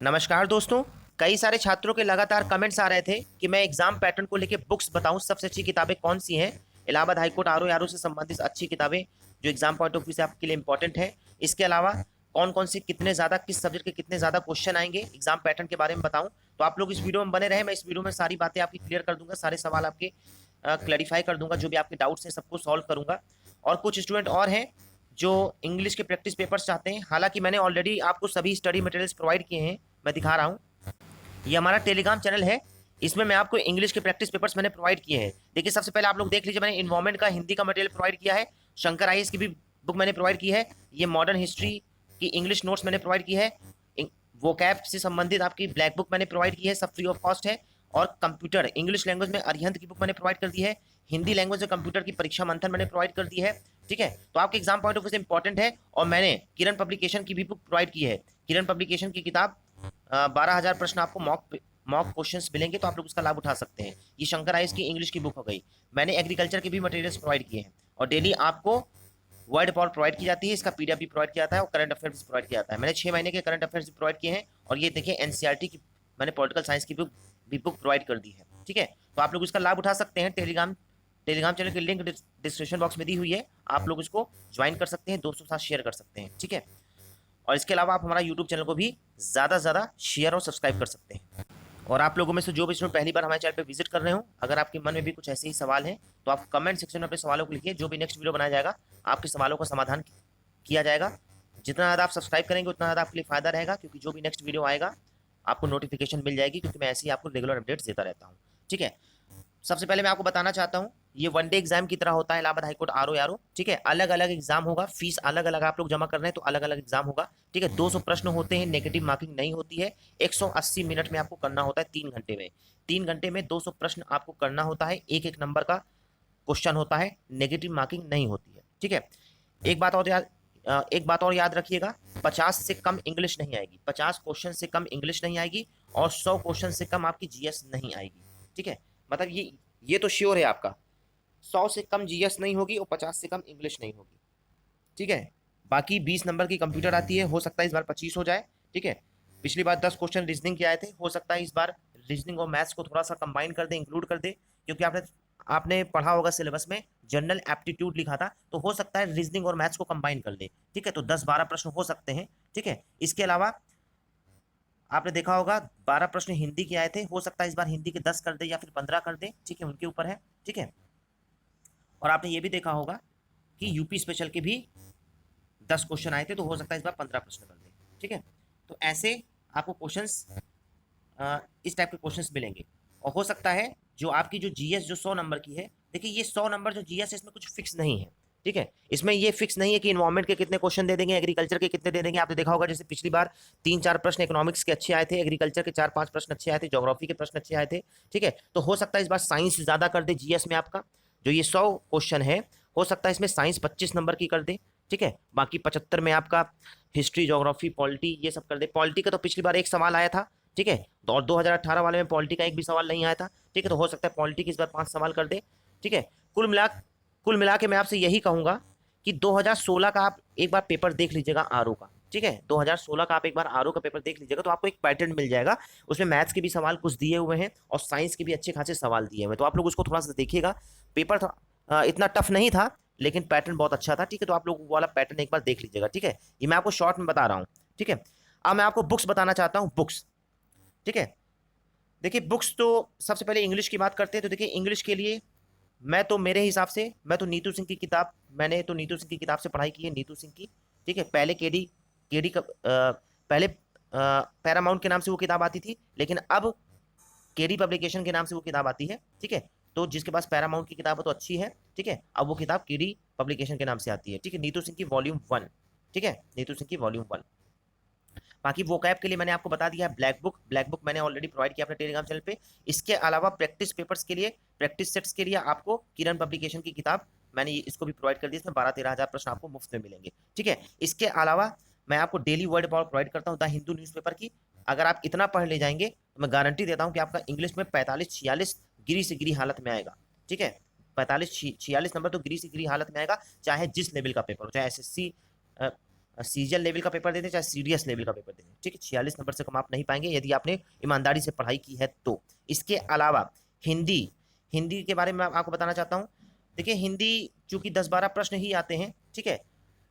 नमस्कार दोस्तों। कई सारे छात्रों के लगातार कमेंट्स आ रहे थे कि मैं एग्जाम पैटर्न को लेकर बुक्स बताऊं, सबसे अच्छी किताबें कौन सी हैं। इलाहाबाद हाईकोर्ट आरओ यारो से संबंधित अच्छी किताबें जो एग्जाम पॉइंट ऑफ व्यू से आपके लिए इंपॉर्टेंट है। इसके अलावा कौन कौन सी कितने ज़्यादा किस सब्जेक्ट के कितने ज़्यादा क्वेश्चन आएंगे एग्जाम पैटर्न के बारे में बताऊं। तो आप लोग इस वीडियो में बने रहे। मैं इस वीडियो में सारी बातें आपकी क्लियर कर दूंगा, सारे सवाल आपके क्लैरिफाई कर दूंगा, जो भी आपके डाउट्स हैं सबको सॉल्व करूंगा। और कुछ स्टूडेंट और हैं जो इंग्लिश के प्रैक्टिस पेपर्स चाहते हैं। हालांकि मैंने ऑलरेडी आपको सभी स्टडी मटेरियल्स प्रोवाइड किए हैं। मैं दिखा रहा हूँ, ये हमारा टेलीग्राम चैनल है। इसमें मैं आपको इंग्लिश के प्रैक्टिस पेपर्स मैंने प्रोवाइड किए हैं। देखिए, सबसे पहले आप लोग देख लीजिए, मैंने इन्वायरमेंट का हिंदी का मटेरियल प्रोवाइड किया है। शंकर आईएएस की भी बुक मैंने प्रोवाइड की है। ये मॉडर्न हिस्ट्री की इंग्लिश नोट्स मैंने प्रोवाइड की है। वोकैब से संबंधित आपकी ब्लैक बुक मैंने प्रोवाइड की है, सब फ्री ऑफ कॉस्ट है। और कंप्यूटर इंग्लिश लैंग्वेज में अरिहंत की बुक मैंने प्रोवाइड कर दी है। हिंदी लैंग्वेज में कंप्यूटर की परीक्षा मंथन मैंने प्रोवाइड कर दी है। ठीक है, तो आपके एग्जाम पॉइंट ऑफ व्यू से इंपॉर्टेंट है। और मैंने किरण पब्लिकेशन की भी बुक प्रोवाइड की है। किरण पब्लिकेशन की किताब 12,000 प्रश्न आपको मॉक क्वेश्चंस मिलेंगे, तो आप लोग उसका लाभ उठा सकते हैं। ये शंकर आइस की इंग्लिश की बुक हो गई। मैंने एग्रीकल्चर के भी मटेरियल्स प्रोवाइड किए हैं। और डेली आपको वर्ड पावर प्रोवाइड की जाती है, इसका पीडीएफ भी प्रोवाइड किया जाता है और करंट अफेयर्स भी प्रोवाइड किया जाता है। मैंने 6 महीने के करंट अफेयर्स भी प्रोवाइड किए हैं। और ये देखिए एनसीईआरटी की मैंने पॉलिटिकल साइंस की बुक प्रोवाइड कर दी है। ठीक है, तो आप लोग इसका लाभ उठा सकते हैं। टेलीग्राम चैनल की लिंक डिस्क्रिप्शन बॉक्स में दी हुई है, आप लोग इसको ज्वाइन कर सकते हैं, दोस्तों के साथ शेयर कर सकते हैं। ठीक है, और इसके अलावा आप हमारा यूट्यूब चैनल को भी ज़्यादा से ज़्यादा शेयर और सब्सक्राइब कर सकते हैं। और आप लोगों में से जो भी स्टूडेंट पहली बार हमारे चैनल पे विजिट कर रहे हो, अगर आपके मन में भी कुछ ऐसे ही सवाल हैं तो आप कमेंट सेक्शन में अपने सवालों को लिखिए। जो भी नेक्स्ट वीडियो बनाया जाएगा आपके सवालों का समाधान किया जाएगा। जितना ज़्यादा आप सब्सक्राइब करेंगे उतना ज़्यादा आपके लिए फ़ायदा रहेगा, क्योंकि जो भी नेक्स्ट वीडियो आएगा आपको नोटिफिकेशन मिल जाएगी, क्योंकि मैं ऐसे ही आपको रेगुलर अपडेट्स देता रहता हूँ। ठीक है, सबसे पहले मैं आपको बताना चाहता हूँ, ये वनडे एग्जाम की तरह होता है इलाहाबाद हाईकोर्ट आरओ यारो। ठीक है, अलग अलग एग्जाम होगा, फीस अलग अलग आप लोग जमा कर रहे हैं तो अलग अलग एग्जाम होगा। ठीक है, 200 प्रश्न होते हैं, नेगेटिव मार्किंग नहीं होती है। 180 मिनट में आपको करना होता है, 3 घंटे में। 3 घंटे में 200 प्रश्न आपको करना होता है, एक एक नंबर का क्वेश्चन होता है, नेगेटिव मार्किंग नहीं होती है। ठीक है, एक बात और याद रखिएगा, 50 से कम इंग्लिश नहीं आएगी। 50 क्वेश्चन से कम इंग्लिश नहीं आएगी और 100 क्वेश्चन से कम आपकी जीएस नहीं आएगी। ठीक है, मतलब ये तो श्योर है आपका, 100 से कम जीएस नहीं होगी और 50 से कम इंग्लिश नहीं होगी। ठीक है, बाकी 20 नंबर की कंप्यूटर आती है, हो सकता है इस बार 25 हो जाए। ठीक है, पिछली बार 10 क्वेश्चन रीजनिंग के आए थे, हो सकता है इस बार रीजनिंग और मैथ्स को थोड़ा सा कंबाइन कर दे, इंक्लूड कर दे, क्योंकि आपने आपने पढ़ा होगा सिलेबस में जनरल एप्टीट्यूड लिखा था, तो हो सकता है रीजनिंग और मैथ्स को कंबाइन कर दे। ठीक है, तो 10-12 प्रश्न हो सकते हैं। ठीक है, इसके अलावा आपने देखा होगा 12 प्रश्न हिंदी के आए थे, हो सकता है इस बार हिंदी के 10 कर दे या फिर 15 कर दे। ठीक है, उनके ऊपर है। ठीक है, और आपने ये भी देखा होगा कि यूपी स्पेशल के भी 10 क्वेश्चन आए थे, तो हो सकता है इस बार 15 प्रश्न कर दे। ठीक है, तो ऐसे आपको क्वेश्चंस इस टाइप के क्वेश्चंस मिलेंगे। और हो सकता है जो आपकी जो जीएस जो 100 नंबर की है, देखिए ये 100 नंबर जो जीएस है इसमें कुछ फिक्स नहीं है। ठीक है, इसमें ये फिक्स नहीं है कि इन्वायरमेंट के कितने क्वेश्चन दे देंगे, एग्रीकल्चर के कितने दे देंगे। आपने देखा होगा जैसे पिछली बार 3-4 प्रश्न इकोनॉमिक्स के अच्छे आए थे, एग्रीकल्चर के 4-5 प्रश्न अच्छे आए थे, ज्योग्राफी के प्रश्न अच्छे आए थे। ठीक है, तो हो सकता है इस बार साइंस ज़्यादा कर दे जीएस में आपका। जो ये 100 क्वेश्चन है, हो सकता है इसमें साइंस 25 नंबर की कर दे। ठीक है, बाकी 75 में आपका हिस्ट्री, ज्योग्राफी, पॉलिटी ये सब कर दे। पॉलिटी का तो पिछली बार एक सवाल आया था। ठीक है, तो और 2018 वाले में पॉलिटी का एक भी सवाल नहीं आया था। ठीक है, तो हो सकता है पॉलिटी की इस बार 5 सवाल कर दे। ठीक है, कुल मिला के मैं आपसे यही कहूंगा कि 2016 का आप एक बार पेपर देख लीजिएगा आरओ का। ठीक है, 2016 का आप एक बार आरओ का पेपर देख लीजिएगा, तो आपको एक पैटर्न मिल जाएगा। उसमें मैथ्स के भी सवाल कुछ दिए हुए हैं और साइंस के भी अच्छे खासे सवाल दिए हुए हैं, तो आप लोग उसको थोड़ा सा देखिएगा। पेपर इतना टफ नहीं था, लेकिन पैटर्न बहुत अच्छा था। ठीक है, तो आप लोग वो वाला पैटर्न एक बार देख लीजिएगा। ठीक है, ये मैं आपको शॉर्ट में बता रहा हूँ। ठीक है, अब मैं आपको बुक्स बताना चाहता हूँ, बुक्स। ठीक है, देखिए बुक्स तो सबसे पहले इंग्लिश की बात करते हैं। तो देखिए इंग्लिश के लिए मैं तो मेरे हिसाब से मैं तो नीतू सिंह की किताब, मैंने तो नीतू सिंह की किताब से पढ़ाई की है, नीतू सिंह की। ठीक है, पहले केडी केडी का पहले पैरामाउंट के नाम से वो किताब आती थी, लेकिन अब केडी पब्लिकेशन के नाम से वो किताब आती है। ठीक है, तो जिसके पास पैरामाउंट की किताब है तो अच्छी है। ठीक है, अब वो किताब केडी पब्लिकेशन के नाम से आती है। ठीक है, नीतू सिंह की वॉल्यूम 1। ठीक है, नीतू सिंह की वॉल्यूम 1। बाकी वोकैब के लिए मैंने आपको बता दिया है ब्लैक बुक मैंने ऑलरेडी प्रोवाइड किया अपने टेलीग्राम चैनल पे। इसके अलावा प्रैक्टिस पेपर्स के लिए, प्रैक्टिस सेट्स के लिए आपको किरण पब्लिकेशन की किताब मैंने इसको भी प्रोवाइड कर दी। इसमें 12-13 हज़ार प्रश्न आपको मुफ्त में मिलेंगे। ठीक है, इसके अलावा मैं आपको डेली वर्ड पावर प्रोवाइड करता हूँ द हिंदू न्यूज़पेपर की। अगर आप इतना पढ़ ले जाएंगे तो मैं गारंटी देता हूँ कि आपका इंग्लिश में 45-46 गिरी से गिरी हालत में आएगा। ठीक है, 45-46 नंबर तो गिरी से गिरी हालत में आएगा, चाहे जिस लेवल का पेपर हो, चाहे एसएससी सीजीएल लेवल का पेपर देते हैं चाहे सीडीएस लेवल का पेपर देते हैं, ठीक है। 46 नंबर से कम आप नहीं पाएंगे यदि आपने ईमानदारी से पढ़ाई की है तो। इसके अलावा हिंदी, हिंदी के बारे में मैं आपको बताना चाहता हूँ। देखिए हिंदी चूंकि 10-12 प्रश्न ही आते हैं, ठीक है,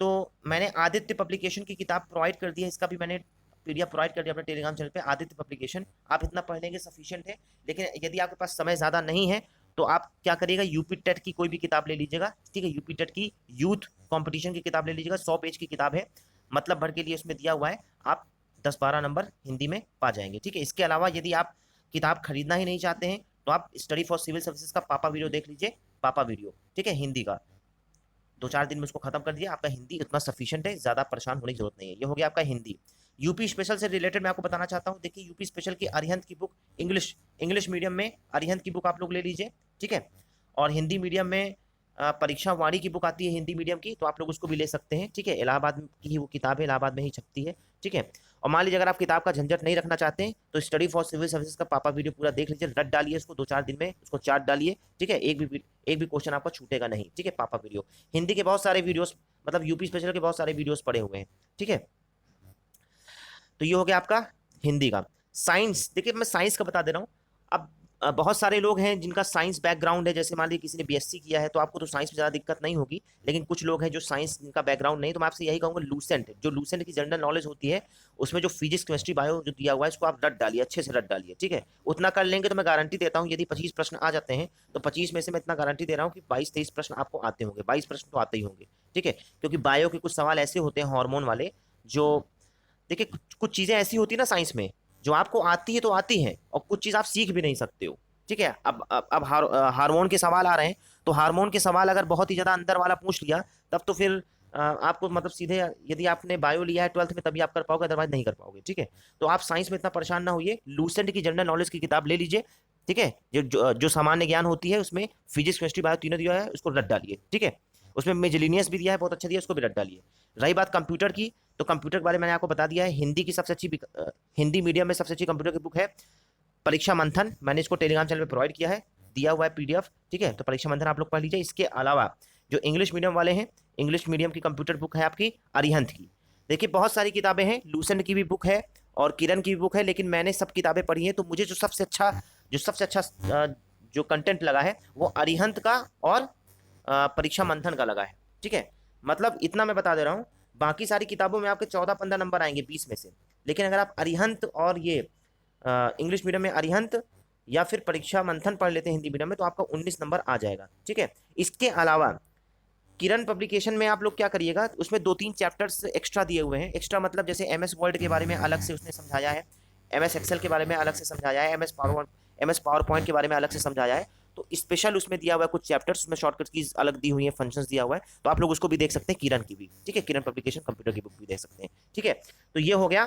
तो मैंने आदित्य पब्लिकेशन की किताब प्रोवाइड कर दी है, इसका भी मैंने पीडीएफ प्रोवाइड कर दिया अपने टेलीग्राम चैनल पे, आदित्य पब्लिकेशन। आप इतना पढ़ लेंगे सफिशिएंट है। लेकिन यदि आपके पास समय ज़्यादा नहीं है तो आप क्या करिएगा, यूपी टेट की कोई भी किताब ले लीजिएगा, ठीक है। यूपी टेट की यूथ कंपटीशन की किताब ले लीजिएगा, 100 पेज की किताब है, मतलब भर के लिए उसमें दिया हुआ है। आप 10-12 नंबर हिंदी में पा जाएंगे, ठीक है। इसके अलावा यदि आप किताब खरीदना ही नहीं चाहते हैं तो आप स्टडी फॉर सिविल सर्विसेज का पापा वीडियो देख लीजिए, पापा वीडियो, ठीक है, हिंदी का। 2-4 दिन में उसको खत्म कर दिया, आपका हिंदी इतना सफिशिएंट है, ज़्यादा परेशान होने की जरूरत नहीं है। ये हो गया आपका हिंदी। यूपी स्पेशल से रिलेटेड मैं आपको बताना चाहता हूँ। देखिए यूपी स्पेशल की अरिहंत की बुक, इंग्लिश मीडियम में अरिहंत की बुक आप लोग ले लीजिए, ठीक है। और हिंदी मीडियम में परीक्षा वाणी की बुक आती है हिंदी मीडियम की, तो आप लोग उसको भी ले सकते हैं, ठीक है। इलाहाबाद की ही वो किताब है, इलाहाबाद में ही छपती है, ठीक है। और मान लीजिए अगर आप किताब का झंझट नहीं रखना चाहते हैं तो स्टडी फॉर सिविल सर्विसेज का पापा वीडियो पूरा देख लीजिए, रट डालिए उसको 2-4 दिन में, उसको चार्ट डालिए, ठीक है। एक भी क्वेश्चन आपका छूटेगा नहीं, ठीक है। पापा वीडियो, हिंदी के बहुत सारे वीडियोस, मतलब यूपी स्पेशल के बहुत सारे वीडियोस पड़े हुए हैं, ठीक है। तो ये हो गया आपका हिंदी का। साइंस, देखिए मैं साइंस का बता दे रहा हूँ। अब बहुत सारे लोग हैं जिनका साइंस बैकग्राउंड है, जैसे मान लीजिए किसी ने बीएससी किया है तो आपको तो साइंस में ज़्यादा दिक्कत नहीं होगी। लेकिन कुछ लोग हैं जो साइंस जिनका बैकग्राउंड नहीं, तो मैं आपसे यही कहूँगा लूसेंट, जो लूसेंट की जनरल नॉलेज होती है उसमें जो फिजिक्स केमिस्ट्री बायो जो दिया हुआ है इसको आप रट डालिए, अच्छे से रट डालिए, ठीक है। उतना कर लेंगे तो मैं गारंटी देता हूँ यदि 25 प्रश्न आ जाते हैं तो 25 में से मैं इतना गारंटी दे रहा हूँ कि 22-23 प्रश्न आपको आते होंगे, 22 प्रश्न तो आते ही होंगे, ठीक है। क्योंकि बायो के कुछ सवाल ऐसे होते हैं हार्मोन वाले, जो देखिए कुछ चीज़ें ऐसी होती है ना साइंस में जो आपको आती है तो आती हैं और कुछ चीज़ आप सीख भी नहीं सकते हो, ठीक है। अब हार्मोन के सवाल आ रहे हैं, तो हार्मोन के सवाल अगर बहुत ही ज़्यादा अंदर वाला पूछ लिया तब तो फिर आपको मतलब सीधे यदि आपने बायो लिया है 12th में तभी आप कर पाओगे, अदरवाइज नहीं कर पाओगे, ठीक है। तो आप साइंस में इतना परेशान ना होइए, लूसेंट की जनरल नॉलेज की किताब ले लीजिए, ठीक है। जो सामान्य ज्ञान होती है उसमें फिजिक्स केमिस्ट्री बायो तीनों दिया है, उसको रट डालिए, ठीक है। उसमें मेजलिनियस भी दिया है, बहुत अच्छा दिया है, उसको भी रट डालिए। रही बात कंप्यूटर की, तो कंप्यूटर के बारे में मैंने आपको बता दिया है। हिंदी की सबसे अच्छी हिंदी मीडियम में सबसे अच्छी कंप्यूटर की बुक है परीक्षा मंथन, मैंने इसको टेलीग्राम चैनल पे प्रोवाइड किया है, दिया हुआ है पीडीएफ, ठीक है। तो परीक्षा मंथन आप लोग पढ़ लीजिए। इसके अलावा जो इंग्लिश मीडियम वाले हैं, इंग्लिश मीडियम की कंप्यूटर बुक है आपकी अरिहंत की। देखिए बहुत सारी किताबें हैं, लूसेंट की भी बुक है और किरण की भी बुक है, लेकिन मैंने सब किताबें पढ़ी हैं तो मुझे जो सबसे अच्छा जो कंटेंट लगा है वो अरिहंत का और परीक्षा मंथन का लगा है, ठीक है। मतलब इतना मैं बता दे रहा हूँ, बाकी सारी किताबों में आपके 14-15 नंबर आएंगे 20 में से, लेकिन अगर आप अरिहंत और ये इंग्लिश मीडियम में अरिहंत या फिर परीक्षा मंथन पढ़ लेते हैं हिंदी मीडियम में तो आपका 19 नंबर आ जाएगा, ठीक है। इसके अलावा किरण पब्लिकेशन में आप लोग क्या करिएगा, उसमें 2-3 चैप्टर्स एक्स्ट्रा दिए हुए हैं। एक्स्ट्रा मतलब जैसे एमएस वर्ड के बारे में अलग से उसने समझाया है, एमएस एक्सेल के बारे में अलग से समझाया है, एमएस पावर पॉइंट के बारे में अलग से समझाया है। तो स्पेशल उसमें दिया हुआ है कुछ चैप्टर्स, उसमें शॉर्टकट कीज अलग दी हुई है, फंक्शंस दिया हुआ है, तो आप लोग उसको भी देख सकते हैं, किरण की भी, ठीक है। किरण पब्लिकेशन कंप्यूटर की बुक भी देख सकते हैं, ठीक है। तो ये हो गया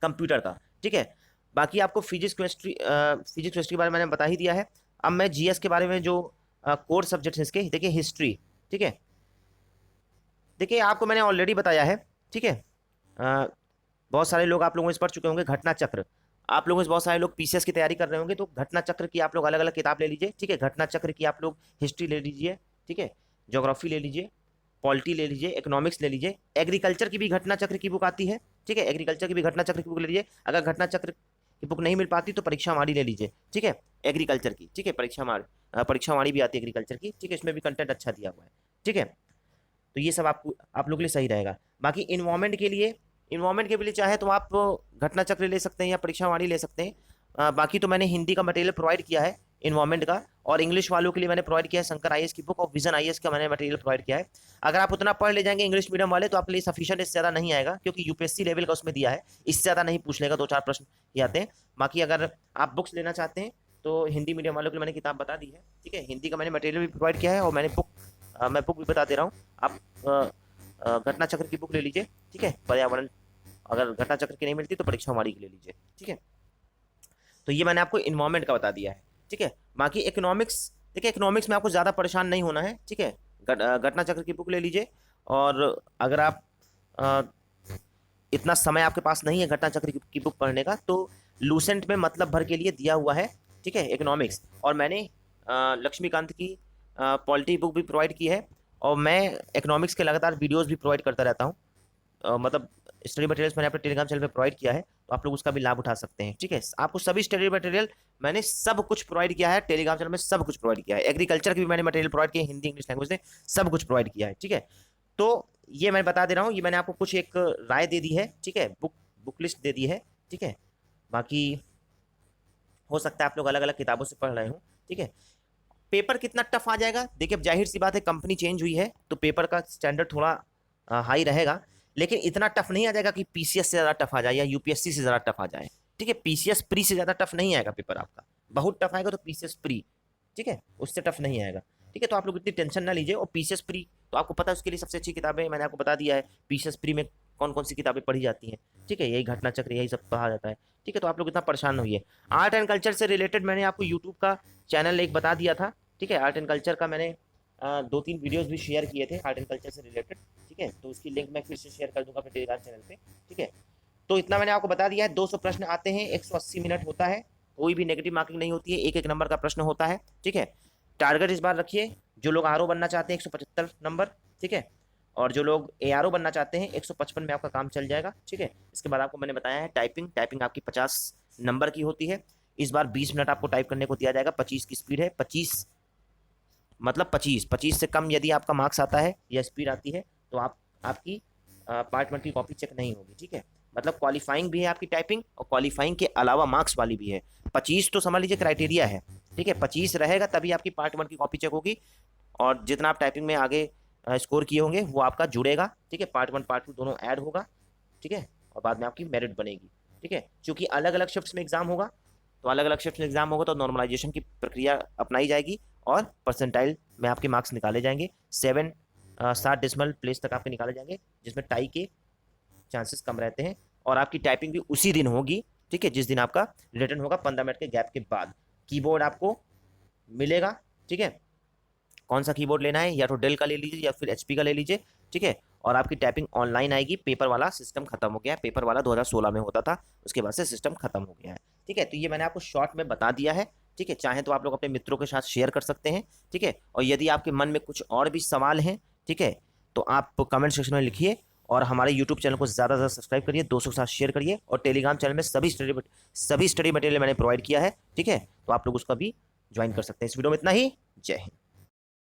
कंप्यूटर का, ठीक है। बाकी आपको फिजिक्स केमिस्ट्री के बारे में मैंने बता ही दिया है। अब मैं जीएस के बारे में जो कोर सब्जेक्ट है इसके, देखिए हिस्ट्री, ठीक है। देखिए आपको मैंने ऑलरेडी बताया है, ठीक है। बहुत सारे लोग आप लोगों से पढ़ चुके होंगे घटना चक्र, आप लोगों से बहुत सारे लोग पीसीएस की तैयारी कर रहे होंगे, तो घटना चक्र की आप लोग अलग अलग किताब ले लीजिए, ठीक है। घटना चक्र की आप लोग हिस्ट्री ले लीजिए, ठीक है, ज्योग्राफी ले लीजिए, पॉलिटी ले लीजिए, इकोनॉमिक्स ले लीजिए, एग्रीकल्चर की भी घटना चक्र की बुक आती है, ठीक है। एग्रीकल्चर की भी घटना चक्र की बुक ले लीजिए। अगर घटना चक्र की बुक नहीं मिल पाती तो परीक्षा वाणी ले लीजिए, ठीक है, एग्रीकल्चर की, ठीक है। परीक्षा वाणी भी आती है एग्रीकल्चर की, ठीक है, इसमें भी कंटेंट अच्छा दिया हुआ है, ठीक है। तो ये सब आप लोग के लिए सही रहेगा। बाकी इन्वायरमेंट के लिए चाहे तो आप घटना चक्र ले सकते हैं या परीक्षा वाणी ले सकते हैं। बाकी तो मैंने हिंदी का मटेरियल प्रोवाइड किया है इन्वायरमेंट का, और इंग्लिश वालों के लिए मैंने प्रोवाइड किया है शंकर आईएएस की बुक और विजन आईएएस का मैंने मटेरियल प्रोवाइड किया है। अगर आप उतना पढ़ ले जाएंगे इंग्लिश मीडियम वाले तो आपके लिए सफिशिएंट, इससे ज़्यादा नहीं आएगा, क्योंकि यूपीएससी लेवल का उसमें दिया है, इससे ज़्यादा नहीं पूछ लेगा, 2-4 प्रश्न ही आते हैं। बाकी अगर आप बुक्स लेना चाहते हैं तो हिंदी मीडियम वालों के लिए मैंने किताब बता दी है, ठीक है। हिंदी का मैंने मटेरियल भी प्रोवाइड किया है और मैं बुक भी बता दे रहा हूँ। आप घटना चक्र की बुक ले लीजिए, ठीक है। पर्यावरण, अगर घटना चक्र की नहीं मिलती तो परीक्षा वाणी की ले लीजिए, ठीक है। तो ये मैंने आपको इन्वायरमेंट का बता दिया है, ठीक है। बाकी इकोनॉमिक्स, देखिए इकोनॉमिक्स में आपको ज़्यादा परेशान नहीं होना है, ठीक है। घटना चक्र की बुक ले लीजिए, और अगर आप इतना समय आपके पास नहीं है घटना चक्र की बुक पढ़ने का तो लूसेंट में मतलब भर के लिए दिया हुआ है, ठीक है, इकोनॉमिक्स। और मैंने लक्ष्मीकांत की पॉलिटी बुक भी प्रोवाइड की है, और मैं इकोनॉमिक्स के लगातार वीडियोस भी प्रोवाइड करता रहता हूँ, मतलब स्टडी मटेरियल्स मैंने अपने टेलीग्राम चैनल पे प्रोवाइड किया है, तो आप लोग उसका भी लाभ उठा सकते हैं। ठीक है, आपको सभी स्टडी मटेरियल मैंने सब कुछ प्रोवाइड किया है टेलीग्राम चैनल में, सब कुछ प्रोवाइड किया है। एग्रीकल्चर की भी मैंने मटेरियल प्रोवाइड किया है, हिंदी इंग्लिश लैंग्वेज में सब कुछ प्रोवाइड किया है। ठीक है, तो ये मैं बता दे रहा हूँ, ये मैंने आपको कुछ एक राय दे दी है। ठीक है, बुक लिस्ट दे दी है। ठीक है, बाकी हो सकता है आप लोग अलग अलग किताबों से पढ़ रहे हो। ठीक है, पेपर कितना टफ आ जाएगा, देखिए अब जाहिर सी बात है कंपनी चेंज हुई है तो पेपर का स्टैंडर्ड थोड़ा हाई रहेगा, लेकिन इतना टफ नहीं आ जाएगा कि पीसीएस से ज़्यादा टफ आ जाए या यूपीएससी से ज़्यादा टफ आ जाए। ठीक है, पीसीएस प्री से ज़्यादा टफ नहीं आएगा पेपर आपका, बहुत टफ आएगा तो पीसीएस प्री। ठीक है, उससे टफ नहीं आएगा। ठीक है, तो आप लोग इतनी टेंशन ना लीजिए। और पीसीएस प्री तो आपको पता है उसके लिए सबसे अच्छी किताबें मैंने आपको बता दिया है, पीसीएस प्री में कौन कौन सी किताबें पढ़ी जाती हैं। ठीक है, यही घटना चक्र यही सब पढ़ा जाता है। ठीक है, तो आप लोग इतना परेशान नहीं होइए। आर्ट एंड कल्चर से रिलेटेड मैंने आपको यूट्यूब का चैनल एक बता दिया था। ठीक है, आर्ट एंड कल्चर का मैंने 2-3 वीडियोस भी शेयर किए थे आर्ट एंड कल्चर से रिलेटेड। ठीक है, तो उसकी लिंक मैं फिर से शेयर कर दूंगा अपने टेलीग्राम चैनल पे। ठीक है, तो इतना मैंने आपको बता दिया है। 200 प्रश्न आते हैं, 180 मिनट होता है, कोई भी नेगेटिव मार्किंग नहीं होती है, एक एक नंबर का प्रश्न होता है। ठीक है, टारगेट इस बार रखिए, जो लोग आरओ बनना चाहते हैं 175 नंबर। ठीक है, और जो लोग एआरओ बनना चाहते हैं 155 में आपका काम चल जाएगा। ठीक है, इसके बाद आपको मैंने बताया है टाइपिंग आपकी 50 नंबर की होती है। इस बार 20 मिनट आपको टाइप करने को दिया जाएगा, 25 की स्पीड है। 25 मतलब 25 से कम यदि आपका मार्क्स आता है या स्पीड आती है तो आपकी पार्ट 1 की कॉपी चेक नहीं होगी। ठीक है, मतलब क्वालिफाइंग भी है आपकी टाइपिंग, और क्वालिफाइंग के अलावा मार्क्स वाली भी है। 25 तो समझ लीजिए क्राइटेरिया है। ठीक है, 25 रहेगा तभी आपकी पार्ट 1 की कॉपी चेक होगी, और जितना आप टाइपिंग में आगे स्कोर किए होंगे वो आपका जुड़ेगा। ठीक है, पार्ट 1 पार्ट 2 दोनों ऐड होगा। ठीक है, और बाद में आपकी मेरिट बनेगी। ठीक है, क्योंकि अलग अलग शिफ्ट्स में एग्जाम होगा, तो अलग अलग शिफ्ट में एग्जाम होगा तो नॉर्मलाइजेशन की प्रक्रिया अपनाई जाएगी और परसेंटाइल में आपके मार्क्स निकाले जाएंगे। 7 डेसिमल प्लेस तक आपके निकाले जाएंगे, जिसमें टाई के चांसेस कम रहते हैं। और आपकी टाइपिंग भी उसी दिन होगी। ठीक है, जिस दिन आपका रिटर्न होगा, 15 मिनट के गैप के बाद। कीबोर्ड आपको मिलेगा। ठीक है, कौन सा कीबोर्ड लेना है, या तो डेल का ले लीजिए या फिर एचपी का ले लीजिए। ठीक है, और आपकी टाइपिंग ऑनलाइन आएगी। पेपर वाला सिस्टम खत्म हो गया है, पेपर वाला 2016 में होता था, उसके बाद से सिस्टम खत्म हो गया है। ठीक है, तो ये मैंने आपको शॉर्ट में बता दिया है। ठीक है, चाहे तो आप लोग अपने मित्रों के साथ शेयर कर सकते हैं। ठीक है, और यदि आपके मन में कुछ और भी सवाल हैं, ठीक है, तो आप कमेंट सेक्शन में लिखिए, और हमारे यूट्यूब चैनल को ज़्यादा से ज़्यादा सब्सक्राइब करिए, दोस्तों के साथ शेयर करिए, और टेलीग्राम चैनल में सभी स्टडी मटेरियल मैंने प्रोवाइड किया है। ठीक है, तो आप लोग उसका भी ज्वाइन कर सकते हैं। इस वीडियो में इतना ही। जय हिंद।